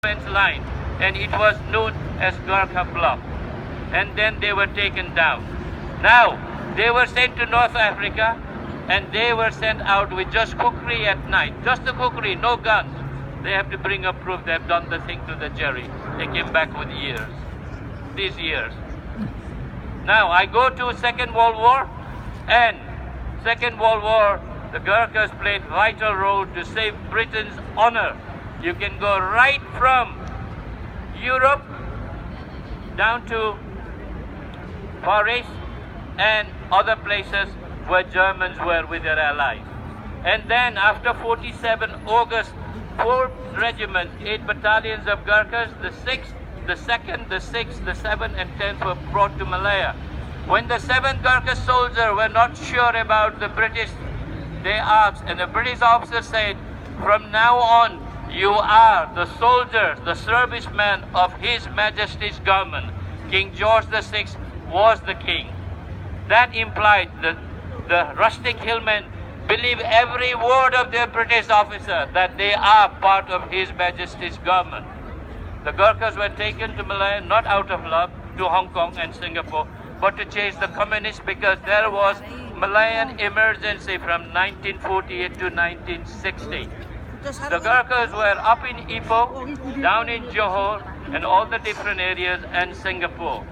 defense line, and it was known as Gurkha Block. And then they were taken down. Now, they were sent to North Africa, and they were sent out with just kukri at night. Just the kukri, no guns. They have to bring up proof they have done the thing to the jury. They came back with years. These years. Now, I go to Second World War, and Second World War, the Gurkhas played vital role to save Britain's honor. You can go right from Europe down to Far East and other places where Germans were with their allies. And then after 47 August, 4 regiments, 8 battalions of Gurkhas, the 6th, the 2nd, the 6th, the 7th and 10th were brought to Malaya. When the 7th Gurkha soldiers were not sure about the British, they asked, and the British officer said, from now on, you are the soldiers, the servicemen of His Majesty's government. King George VI was the king. That implied that the rustic hillmen believe every word of their British officer, that they are part of His Majesty's government. The Gurkhas were taken to Malaya not out of love to Hong Kong and Singapore, but to chase the communists because there was Malayan emergency from 1948 to 1960. The Gurkhas were up in Ipoh, down in Johor, and all the different areas, and Singapore.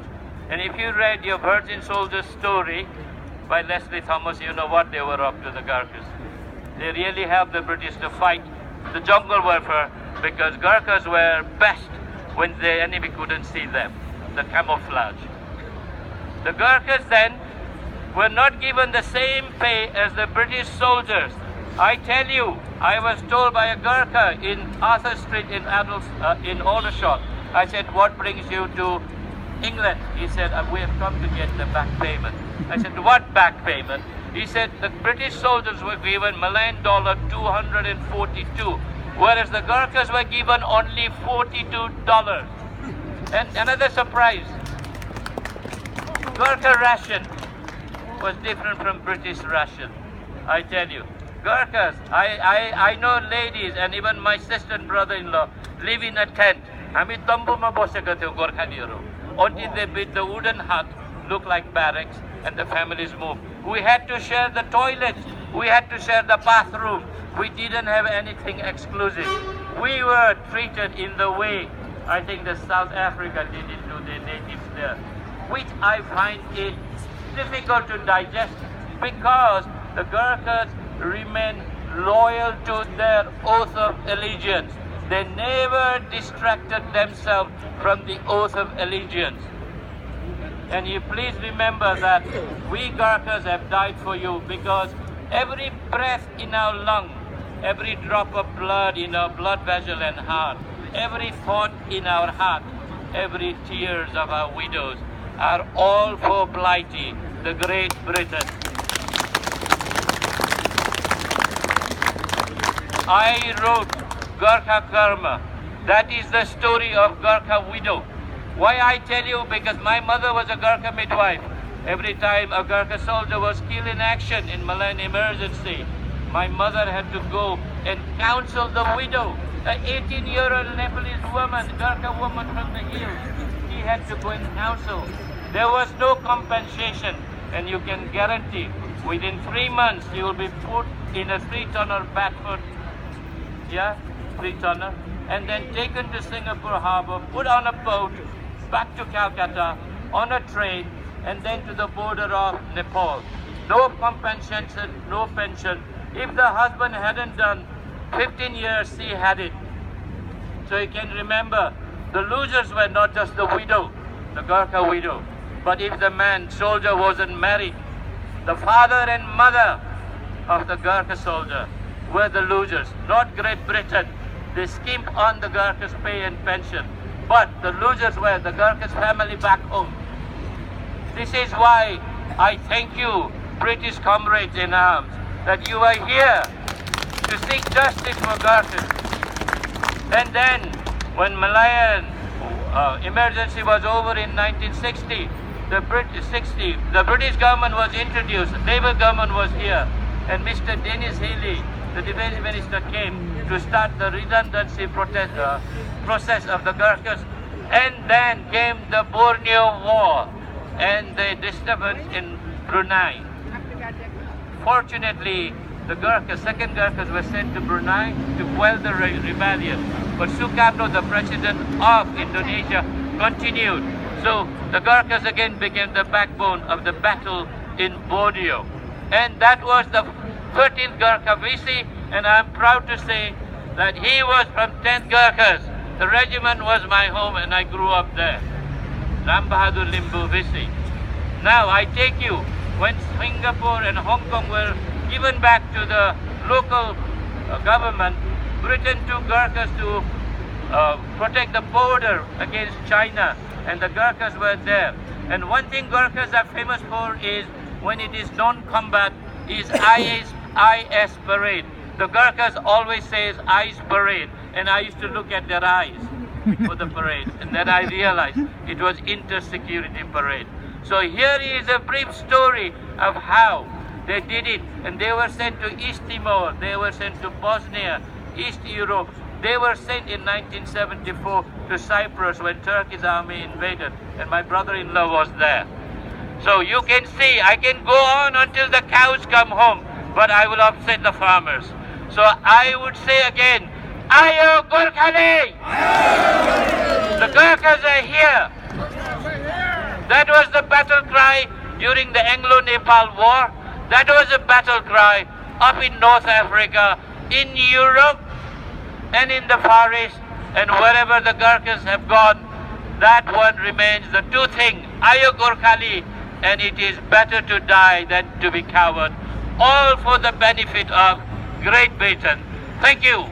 And if you read your Virgin Soldiers story by Leslie Thomas, you know what they were up to, the Gurkhas. They really helped the British to fight the jungle warfare because Gurkhas were best when the enemy couldn't see them, the camouflage. The Gurkhas then were not given the same pay as the British soldiers. I tell you, I was told by a Gurkha in Arthur Street in Aldershot. I said, what brings you to England? He said, we have come to get the back payment. I said, what back payment? He said, the British soldiers were given Malayan dollar 242, whereas the Gurkhas were given only $42. And another surprise, Gurkha ration was different from British ration. I tell you, Gurkhas, I know ladies and even my sister and brother-in-law live in a tent. हामी तम्बुमा बसेका थियौं गोर्खालीहरु. Until they built the wooden hut, looked like barracks, and the families moved. We had to share the toilets. We had to share the bathroom. We didn't have anything exclusive. We were treated in the way I think the South Africa did it to the natives there, which I find it difficult to digest because the Gurkhas remain loyal to their oath of allegiance. They never distracted themselves from the oath of allegiance. And you please remember that we Gurkhas have died for you because every breath in our lung, every drop of blood in our blood vessel and heart, every thought in our heart, every tears of our widows are all for Blighty, the Great Britain. I wrote Gurkha Karma. That is the story of Gurkha widow. Why I tell you? Because my mother was a Gurkha midwife. Every time a Gurkha soldier was killed in action in Malayan emergency, my mother had to go and counsel the widow, an 18-year-old Nepalese woman, Gurkha woman from the hills. She had to go and counsel. There was no compensation, and you can guarantee within 3 months you will be put in a 3-tonner Batford, 3-tonner, and then taken to Singapore Harbour, put on a boat, back to Calcutta, on a train, and then to the border of Nepal. No compensation, no pension. If the husband hadn't done 15 years, he had it. So you can remember, the losers were not just the widow, the Gurkha widow, but if the man, soldier, wasn't married, the father and mother of the Gurkha soldier were the losers, not Great Britain. They skimped on the Gurkhas' pay and pension, but the losers were the Gurkhas' family back home. This is why I thank you, British comrades in arms, that you are here to seek justice for Gurkhas. And then, when Malayan emergency was over in 1960, the British government was introduced, the Labour government was here, and Mr. Dennis Healy the defense minister came to start the redundancy process of the Gurkhas. And then came the Borneo War and the disturbance in Brunei. Fortunately, the Gurkhas, second Gurkhas, were sent to Brunei to quell the rebellion. But Sukarno, the president of Indonesia, continued. So the Gurkhas again became the backbone of the battle in Borneo. And that was the 13th Gurkha VC, and I'm proud to say that he was from 10th Gurkhas. The regiment was my home and I grew up there. Ram Bahadur Limbu VC. Now I take you, when Singapore and Hong Kong were given back to the local government, Britain took Gurkhas to protect the border against China, and the Gurkhas were there. And one thing Gurkhas are famous for is, when it is non-combat, is IS parade. The Gurkhas always says eyes parade, and I used to look at their eyes for the parade, and then I realized it was inter-security parade. So here is a brief story of how they did it, and they were sent to East Timor, they were sent to Bosnia, East Europe. They were sent in 1974 to Cyprus when Turkish army invaded, and my brother-in-law was there. So you can see, I can go on until the cows come home, but I will upset the farmers. So I would say again, Ayo Gurkhali! The Gurkhas are here. That was the battle cry during the Anglo-Nepal War. That was a battle cry up in North Africa, in Europe, and in the Far East, and wherever the Gurkhas have gone. That one remains the two things, Ayo Gurkhali, and it is better to die than to be coward, all for the benefit of Great Britain. Thank you.